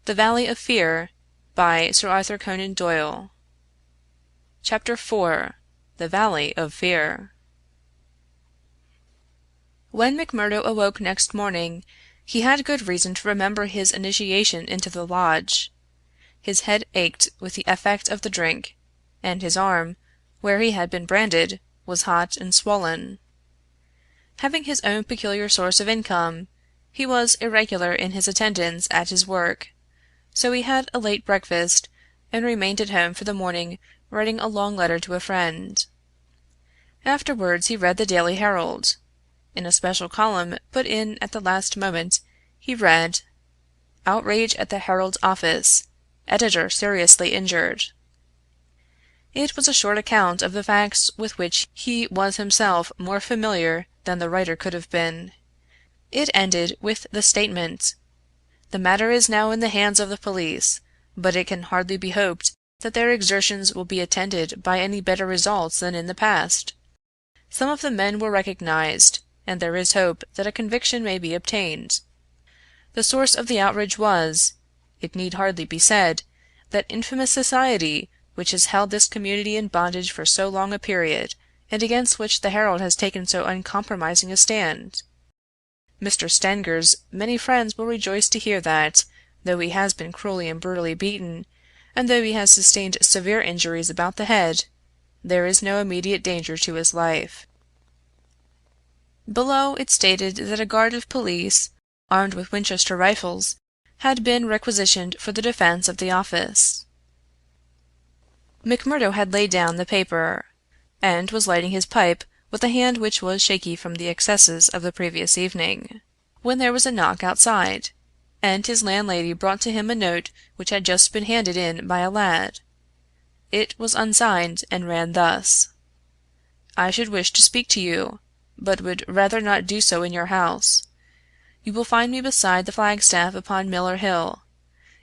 The Valley of Fear by Sir Arthur Conan Doyle. Chapter 4 The Valley of Fear. When McMurdo awoke next morning, he had good reason to remember his initiation into the lodge. His head ached with the effect of the drink, and his arm, where he had been branded, was hot and swollen. Having his own peculiar source of income, he was irregular in his attendance at his work, so he had a late breakfast and remained at home for the morning writing a long letter to a friend. Afterwards he read the Daily Herald. In a special column put in at the last moment he read, "Outrage at the Herald's office. Editor seriously injured." It was a short account of the facts with which he was himself more familiar than the writer could have been. It ended with the statement, "The matter is now in the hands of the police, but it can hardly be hoped that their exertions will be attended by any better results than in the past. Some of the men were recognized, and there is hope that a conviction may be obtained. The source of the outrage was, it need hardly be said, that infamous society which has held this community in bondage for so long a period, and against which the Herald has taken so uncompromising a stand. Mr. Stenger's many friends will rejoice to hear that, though he has been cruelly and brutally beaten, and though he has sustained severe injuries about the head, there is no immediate danger to his life." Below it stated that a guard of police, armed with Winchester rifles, had been requisitioned for the defense of the office. McMurdo had laid down the paper, and was lighting his pipe with a hand which was shaky from the excesses of the previous evening, when there was a knock outside, and his landlady brought to him a note which had just been handed in by a lad. It was unsigned, and ran thus: "I should wish to speak to you, but would rather not do so in your house. You will find me beside the flagstaff upon Miller Hill.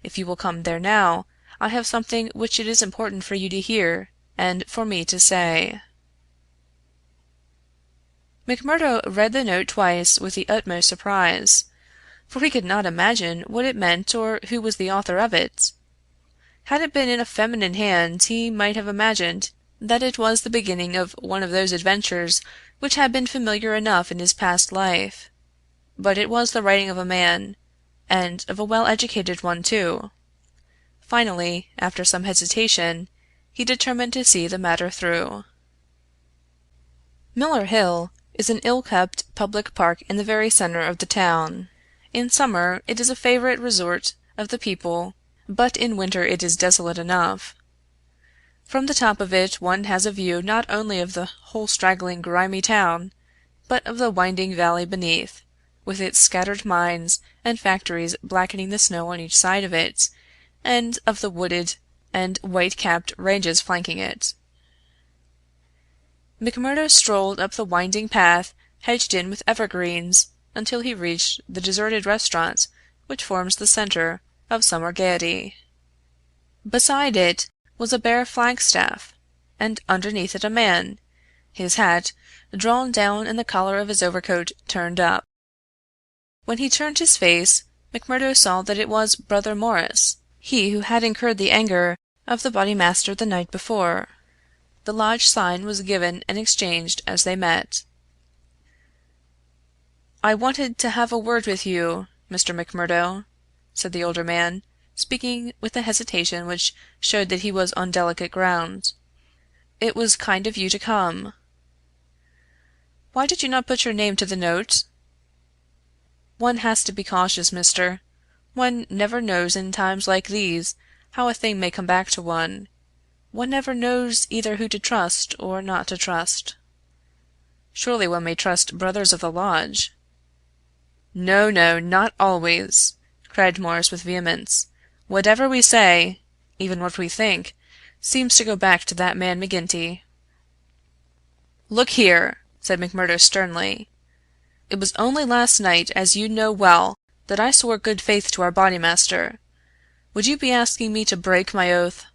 If you will come there now, I have something which it is important for you to hear, and for me to say." McMurdo read the note twice with the utmost surprise, for he could not imagine what it meant or who was the author of it. Had it been in a feminine hand he might have imagined that it was the beginning of one of those adventures which had been familiar enough in his past life. But it was the writing of a man, and of a well-educated one too. Finally, after some hesitation, he determined to see the matter through. Miller Hill is an ill-kept public park in the very center of the town. In summer it is a favorite resort of the people, but in winter it is desolate enough. From the top of it one has a view not only of the whole straggling grimy town, but of the winding valley beneath, with its scattered mines and factories blackening the snow on each side of it, and of the wooded and white-capped ranges flanking it. McMurdo strolled up the winding path hedged in with evergreens until he reached the deserted restaurant which forms the center of summer gaiety. Beside it was a bare flagstaff, and underneath it a man, his hat, drawn down and the collar of his overcoat turned up. When he turned his face, McMurdo saw that it was Brother Morris, he who had incurred the anger of the Bodymaster the night before. The lodge sign was given and exchanged as they met. "I wanted to have a word with you, Mr. McMurdo," said the older man, speaking with a hesitation which showed that he was on delicate ground. "It was kind of you to come." "Why did you not put your name to the note?" "One has to be cautious, mister. One never knows in times like these how a thing may come back to one. One never knows either who to trust or not to trust." "Surely one may trust brothers of the lodge." "No, no, not always!" cried Morris with vehemence. "Whatever we say, even what we think, seems to go back to that man McGinty." "Look here!" said McMurdo sternly. "It was only last night, as you know well, that I swore good faith to our Bodymaster. Would you be asking me to break my oath?"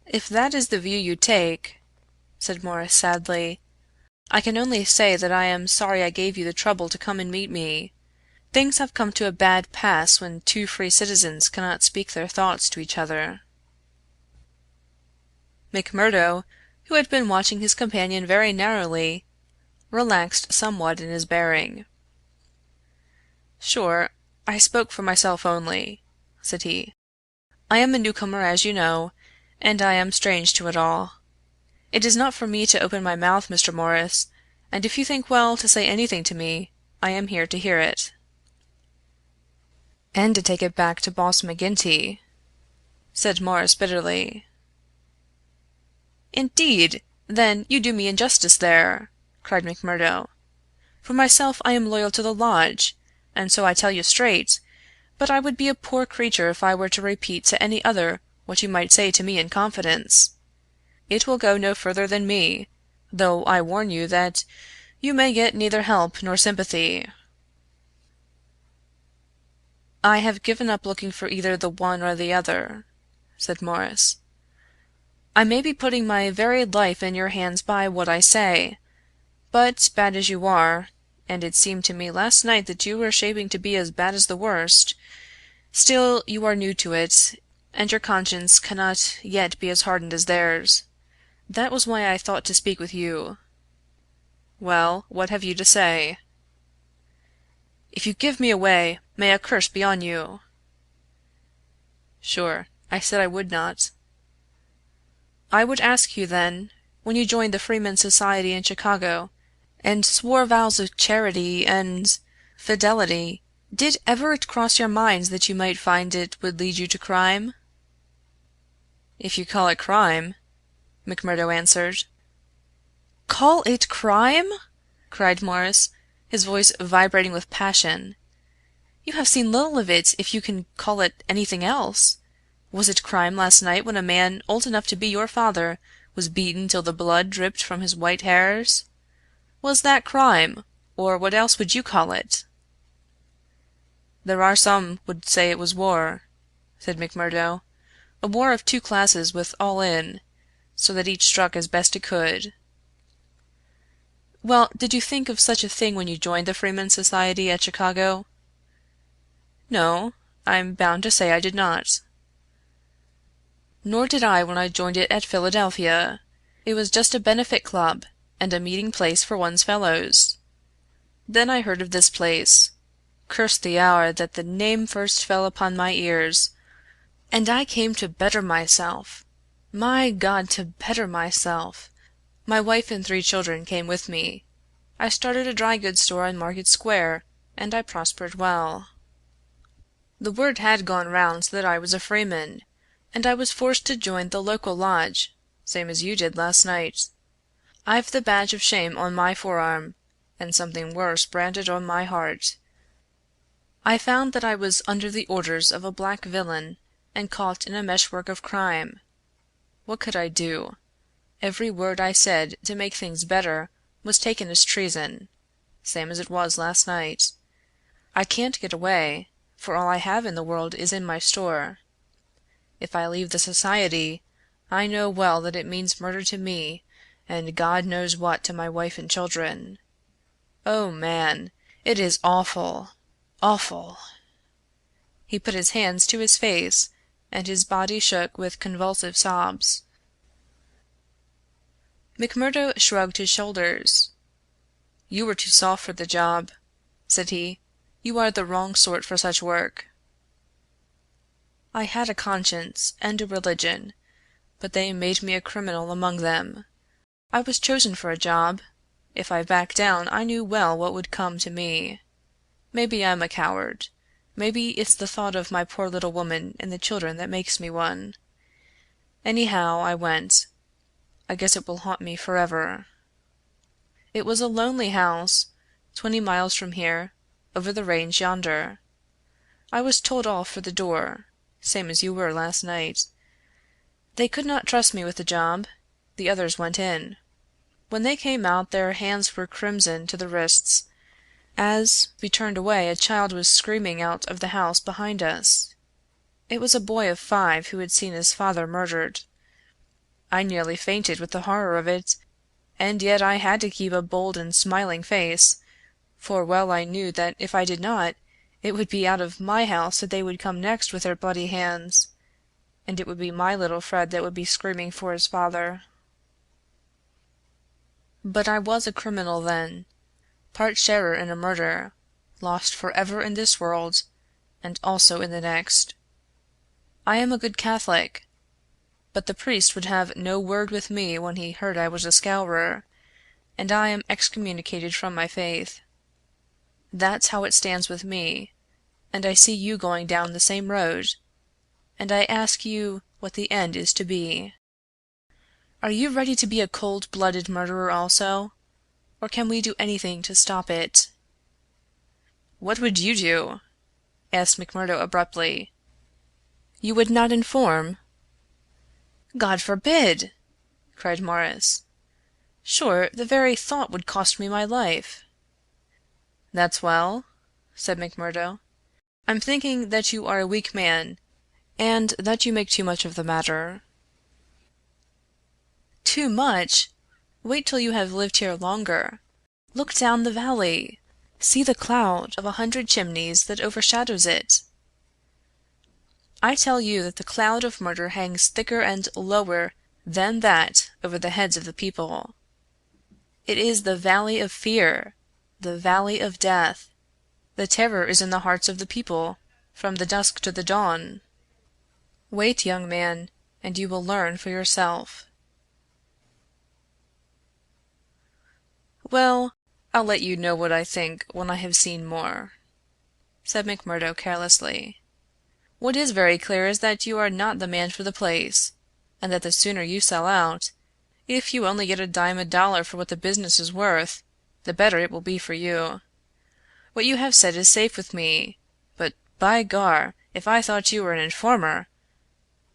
"If that is the view you take," said Morris sadly, "I can only say that I am sorry I gave you the trouble to come and meet me. Things have come to a bad pass when two free citizens cannot speak their thoughts to each other." McMurdo, who had been watching his companion very narrowly, relaxed somewhat in his bearing. "Sure, I spoke for myself only," said he. "I am a newcomer, as you know, and I am strange to it all. It is not for me to open my mouth, Mr. Morris, and if you think well to say anything to me, I am here to hear it." "And to take it back to Boss McGinty," said Morris bitterly. "Indeed! Then you do me injustice there," cried McMurdo. "For myself I am loyal to the lodge, and so I tell you straight, but I would be a poor creature if I were to repeat to any other what you might say to me in confidence. It will go no further than me, though I warn you that you may get neither help nor sympathy." "I have given up looking for either the one or the other," said Morris. "I may be putting my very life in your hands by what I say, but bad as you are, and it seemed to me last night that you were shaping to be as bad as the worst, still you are new to it, and your conscience cannot yet be as hardened as theirs. That was why I thought to speak with you." "Well, what have you to say?" "If you give me away, may a curse be on you." "Sure, I said I would not." "I would ask you, then, when you joined the Freemen's Society in Chicago, and swore vows of charity and fidelity, did ever it cross your minds that you might find it would lead you to crime?" "If you call it crime," McMurdo answered. "Call it crime?" cried Morris, his voice vibrating with passion. "You have seen little of it if you can call it anything else. Was it crime last night when a man old enough to be your father was beaten till the blood dripped from his white hairs? Was that crime, or what else would you call it?" "There are some would say it was war," said McMurdo. "A war of two classes with all in, so that each struck as best it could." "Well, did you think of such a thing when you joined the Freemen's Society at Chicago?" "No, I'm bound to say I did not." "Nor did I when I joined it at Philadelphia. It was just a benefit club, and a meeting place for one's fellows. Then I heard of this place. Curse the hour that the name first fell upon my ears, and I came to better myself. My God, to better myself! My wife and 3 children came with me. I started a dry goods store on Market Square, and I prospered well. The word had gone round that I was a freeman, and I was forced to join the local lodge, same as you did last night. I've the badge of shame on my forearm, and something worse branded on my heart. I found that I was under the orders of a black villain, and caught in a meshwork of crime. What could I do? Every word I said to make things better was taken as treason, same as it was last night. I can't get away, for all I have in the world is in my store. If I leave the society, I know well that it means murder to me, and God knows what to my wife and children. Oh, man, it is awful, awful!" He put his hands to his face, and his body shook with convulsive sobs. McMurdo shrugged his shoulders. "You were too soft for the job," said he. "You are the wrong sort for such work." "I had a conscience and a religion, but they made me a criminal among them. I was chosen for a job. If I backed down I knew well what would come to me. Maybe I'm a coward. Maybe it's the thought of my poor little woman and the children that makes me one. Anyhow, I went. I guess it will haunt me forever. It was a lonely house, 20 miles from here, over the range yonder. I was told off for the door, same as you were last night. They could not trust me with the job. The others went in. When they came out their hands were crimson to the wrists. As we turned away a child was screaming out of the house behind us. It was a boy of 5 who had seen his father murdered. I nearly fainted with the horror of it, and yet I had to keep a bold and smiling face, for well I knew that if I did not, It would be out of my house that they would come next with their bloody hands, and it would be my little Fred that would be screaming for his father. But I was a criminal then, part sharer in a murder, lost forever in this world, and also in the next. I am a good Catholic, but the priest would have no word with me when he heard I was a scourer, and I am excommunicated from my faith. That's how it stands with me, and I see you going down the same road, and I ask you what the end is to be. Are you ready to be a cold-blooded murderer also, or can we do anything to stop it?" "What would you do?" asked McMurdo abruptly. "You would not inform?" "God forbid!" cried Morris. "Sure, the very thought would cost me my life." "That's well," said McMurdo. "I'm thinking that you are a weak man, and that you make too much of the matter." "Too much? Wait till you have lived here longer. Look down the valley. See the cloud of 100 chimneys that overshadows it. I tell you that the cloud of murder hangs thicker and lower than that over the heads of the people. It is the valley of fear, the valley of death. The terror is in the hearts of the people, from the dusk to the dawn. Wait, young man, and you will learn for yourself." "Well, I'll let you know what I think when I have seen more," said McMurdo carelessly. "What is very clear is that you are not the man for the place, and that the sooner you sell out, if you only get a dime a dollar for what the business is worth, the better it will be for you. What you have said is safe with me, but, by gar, if I thought you were an informer—"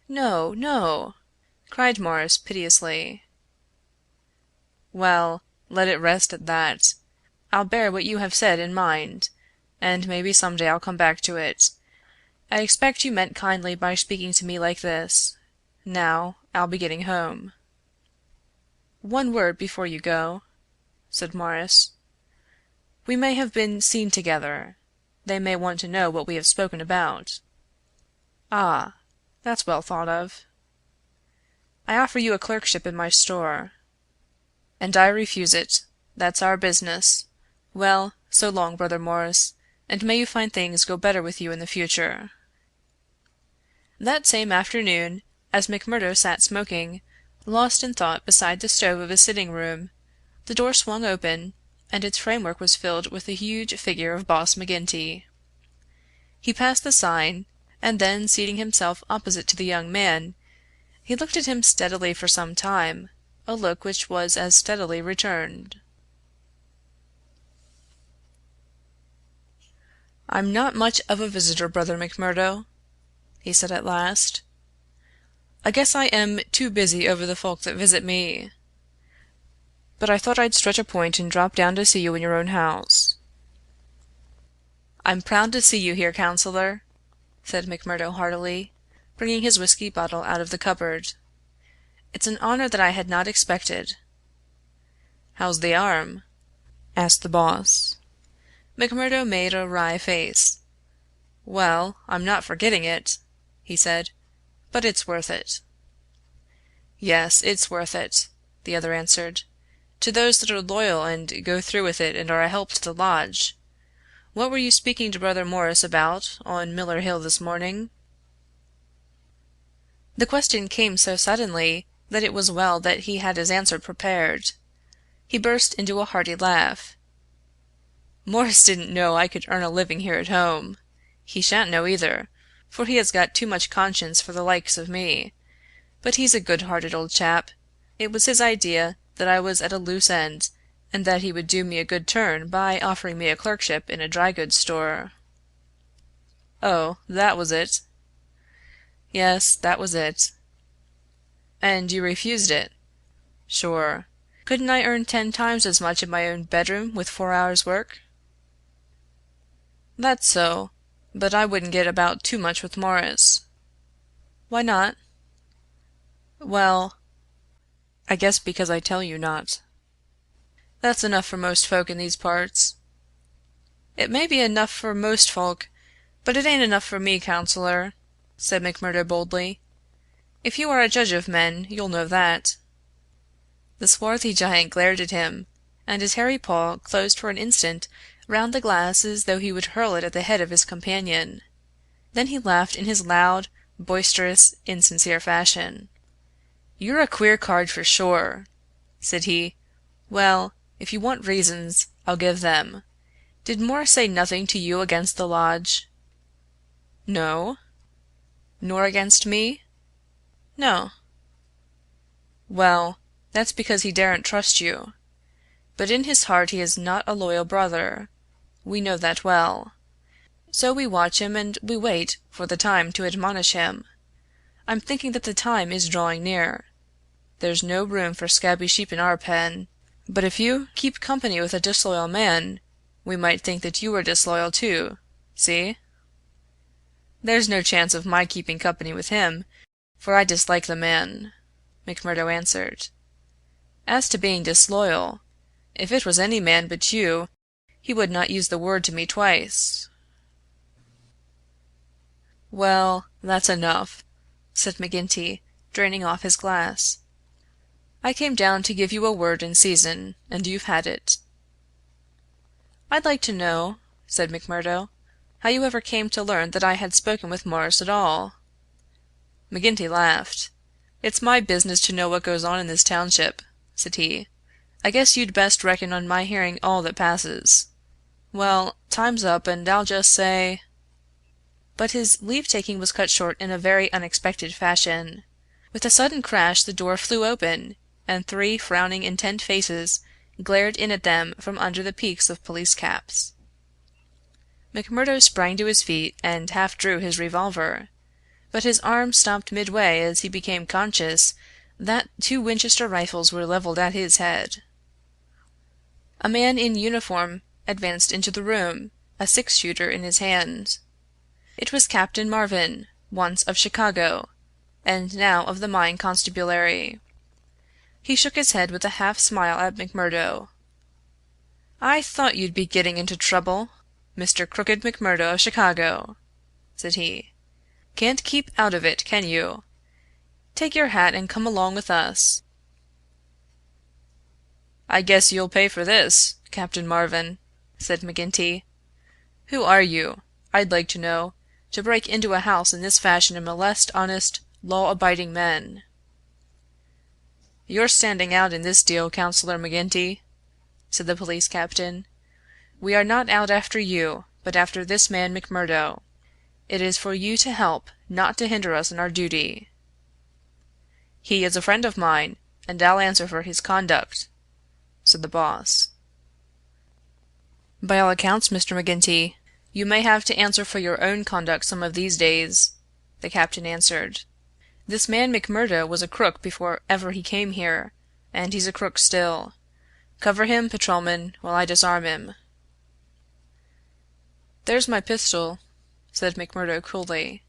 "No, no!" cried Morris piteously. "Well, let it rest at that. I'll bear what you have said in mind, and maybe some day I'll come back to it. I expect you meant kindly by speaking to me like this. Now, I'll be getting home." "One word before you go," said Morris. "We may have been seen together. They may want to know what we have spoken about." "Ah, that's well thought of." "I offer you a clerkship in my store." "And I refuse it. That's our business. Well, so long, Brother Morris, and may you find things go better with you in the future." That same afternoon, as McMurdo sat smoking, lost in thought beside the stove of his sitting room, the door swung open, and its framework was filled with the huge figure of Boss McGinty. He passed the sign, and then seating himself opposite to the young man, he looked at him steadily for some time, a look which was as steadily returned. "I'm not much of a visitor, Brother McMurdo," he said at last. "I guess I am too busy over the folk that visit me. But I thought I'd stretch a point and drop down to see you in your own house." "I'm proud to see you here, Counselor," said McMurdo heartily, bringing his whiskey bottle out of the cupboard. "It's an honor that I had not expected." "How's the arm?" asked the boss. McMurdo made a wry face. "Well, I'm not forgetting it," he said, "but it's worth it." "Yes, it's worth it," the other answered, "to those that are loyal and go through with it and are a help to the lodge. What were you speaking to Brother Morris about on Miller Hill this morning?" The question came so suddenly that it was well that he had his answer prepared. He burst into a hearty laugh. "Morris didn't know I could earn a living here at home. He shan't know either, for he has got too much conscience for the likes of me. But he's a good-hearted old chap. It was his idea that I was at a loose end, and that he would do me a good turn by offering me a clerkship in a dry-goods store." "Oh, that was it?" "Yes, that was it." "And you refused it?" "Sure. Couldn't I earn 10 times as much in my own bedroom with 4 hours' work?" "That's so, but I wouldn't get about too much with Morris." "Why not?" "Well, I guess because I tell you not." "That's enough for most folk in these parts." "It may be enough for most folk, But it ain't enough for me, counselor," said McMurdo boldly. "If you are a judge of men, you'll know that." The swarthy giant glared at him, and his hairy paw closed for an instant round the glass as though he would hurl it at the head of his companion. Then he laughed in his loud, boisterous, insincere fashion. "You're a queer card for sure," said he. "Well, if you want reasons, I'll give them. Did Moore say nothing to you against the lodge?" "No." "Nor against me?" "No." "Well, that's because he daren't trust you. But in his heart he is not a loyal brother. We know that well. So we watch him and we wait for the time to admonish him. I'm thinking that the time is drawing near. There's no room for scabby sheep in our pen, but if you keep company with a disloyal man, we might think that you were disloyal too. See?" "There's no chance of my keeping company with him, for I dislike the man," McMurdo answered. "As to being disloyal, if it was any man but you, he would not use the word to me twice." "Well, that's enough," said McGinty, draining off his glass. "I came down to give you a word in season, and you've had it." "I'd like to know," said McMurdo, "how you ever came to learn that I had spoken with Morris at all." McGinty laughed. "It's my business to know what goes on in this township," said he. "I guess you'd best reckon on my hearing all that passes. Well, time's up, and I'll just say—" But his leave-taking was cut short in a very unexpected fashion. With a sudden crash the door flew open, and 3 frowning intent faces glared in at them from under the peaks of police caps. McMurdo sprang to his feet and half drew his revolver, but his arm stopped midway as he became conscious that 2 Winchester rifles were leveled at his head. A man in uniform advanced into the room, a 6-shooter in his hand. It was Captain Marvin, once of Chicago, and now of the Mine Constabulary. He shook his head with a half-smile at McMurdo. "I thought you'd be getting into trouble, Mr. Crooked McMurdo of Chicago," said he. "Can't keep out of it, can you? Take your hat and come along with us." "I guess you'll pay for this, Captain Marvin," said McGinty. "Who are you, I'd like to know, to break into a house in this fashion and molest honest, law-abiding men?" "You're standing out in this deal, Counselor McGinty," said the police captain. "We are not out after you, but after this man McMurdo. It is for you to help, not to hinder us in our duty." "He is a friend of mine, and I'll answer for his conduct," said the boss. "By all accounts, Mr. McGinty, you may have to answer for your own conduct some of these days," the captain answered. "This man McMurdo was a crook before ever he came here, and he's a crook still. Cover him, patrolman, while I disarm him." "There's my pistol," said McMurdo coolly.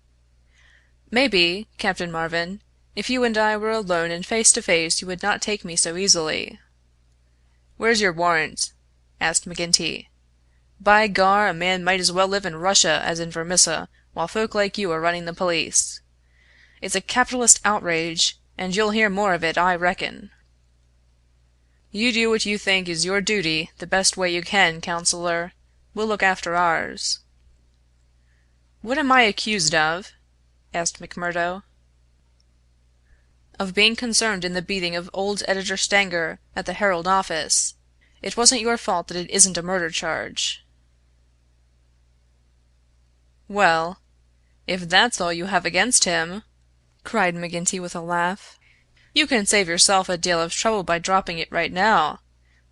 "Maybe, Captain Marvin, if you and I were alone and face to face you would not take me so easily." "Where's your warrant?" asked McGinty. "By gar, a man might as well live in Russia as in Vermissa while folk like you are running the police. It's a capitalist outrage, and you'll hear more of it, I reckon." "You do what you think is your duty the best way you can, Counselor. We'll look after ours." "What am I accused of?" asked McMurdo. "Of being concerned in the beating of old Editor Stanger at the Herald office. It wasn't your fault that it isn't a murder charge." "Well, if that's all you have against him," cried McGinty with a laugh, "you can save yourself a deal of trouble by dropping it right now.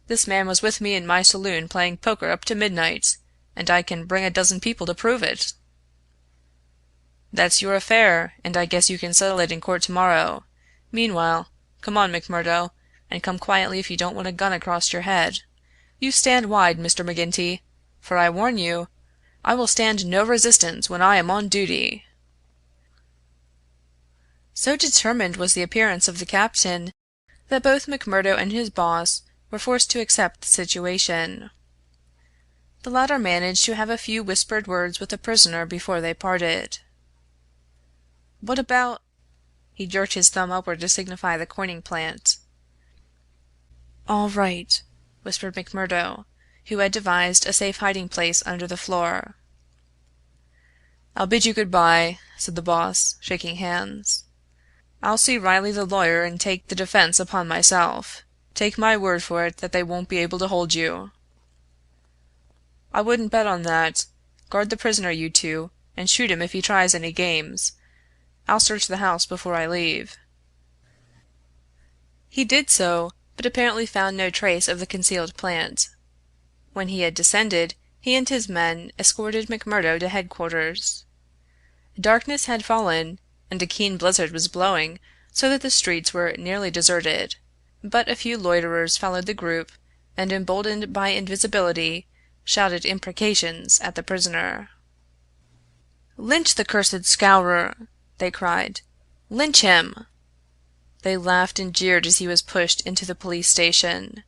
This man was with me in my saloon playing poker up to midnight, and I can bring a dozen people to prove it." "That's your affair, and I guess you can settle it in court tomorrow. Meanwhile, come on, McMurdo, and come quietly if you don't want a gun across your head. You stand wide, Mr. McGinty, for I warn you, I will stand no resistance when I am on duty." So determined was the appearance of the captain that both McMurdo and his boss were forced to accept the situation. the latter managed to have a few whispered words with the prisoner before they parted. "What about—" He jerked his thumb upward to signify the coining plant. "All right," whispered McMurdo, who had devised a safe hiding place under the floor. "I'll bid you good bye," said the boss, shaking hands. "I'll see Riley the lawyer and take the defense upon myself. Take my word for it that they won't be able to hold you." "I wouldn't bet on that. Guard the prisoner, you two, and shoot him if he tries any games. I'll search the house before I leave." He did so, but apparently found no trace of the concealed plant. When he had descended, he and his men escorted McMurdo to headquarters. Darkness had fallen, and a keen blizzard was blowing so that the streets were nearly deserted, but a few loiterers followed the group and, emboldened by invisibility, shouted imprecations at the prisoner. "Lynch the cursed scourer!" they cried. "Lynch him!" They laughed and jeered as he was pushed into the police station.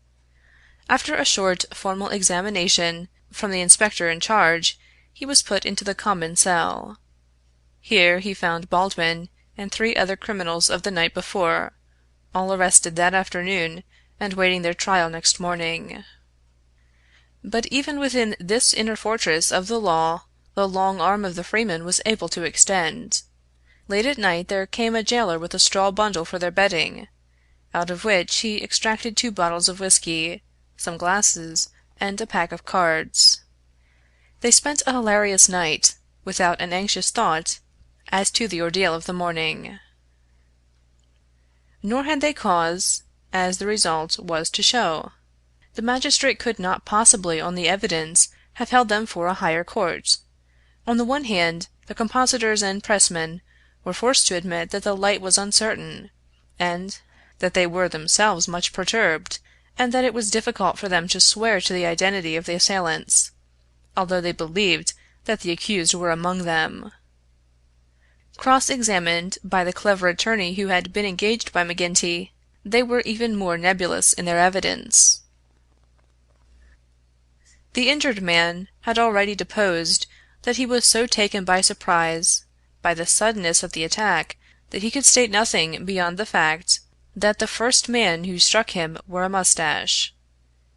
After a short formal examination from the inspector in charge, he was put into the common cell. Here he found Baldwin and 3 other criminals of the night before, all arrested that afternoon and waiting their trial next morning. But even within this inner fortress of the law, the long arm of the freeman was able to extend. Late at night there came a jailer with a straw bundle for their bedding, out of which he extracted 2 bottles of whiskey, some glasses, and a pack of cards. They spent a hilarious night, without an anxious thought as to the ordeal of the morning. Nor had they cause, as the result was to show. The magistrate could not possibly on the evidence have held them for a higher court. On the one hand, the compositors and pressmen were forced to admit that the light was uncertain, and that they were themselves much perturbed, and that it was difficult for them to swear to the identity of the assailants, although they believed that the accused were among them. Cross-examined by the clever attorney who had been engaged by McGinty, they were even more nebulous in their evidence. The injured man had already deposed that he was so taken by surprise by the suddenness of the attack that he could state nothing beyond the fact that the first man who struck him wore a mustache.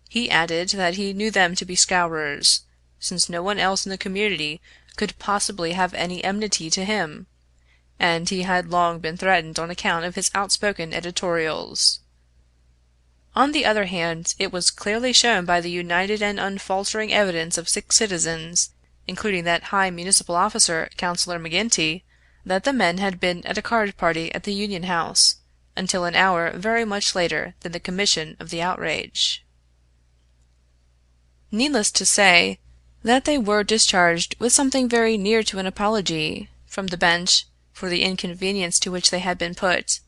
He added that he knew them to be scourers, since no one else in the community could possibly have any enmity to him, and he had long been threatened on account of his outspoken editorials. On the other hand, it was clearly shown by the united and unfaltering evidence of 6 citizens, including that high municipal officer, Councillor McGinty, that the men had been at a card party at the Union House until an hour very much later than the commission of the outrage. Needless to say that they were discharged with something very near to an apology from the bench for the inconvenience to which they had been put,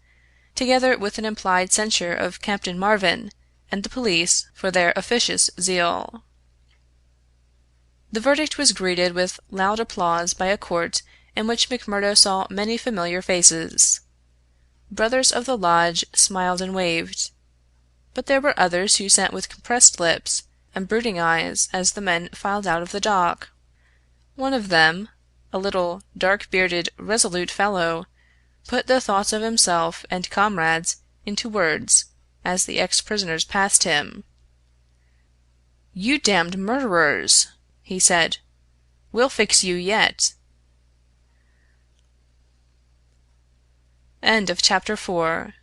together with an implied censure of Captain Marvin and the police for their officious zeal. The verdict was greeted with loud applause by a court in which McMurdo saw many familiar faces. Brothers of the lodge smiled and waved, but there were others who sat with compressed lips and brooding eyes as the men filed out of the dock. One of them, a little, dark-bearded, resolute fellow, put the thoughts of himself and comrades into words as the ex-prisoners passed him. "You damned murderers!" he said. "We'll fix you yet." End of chapter 4.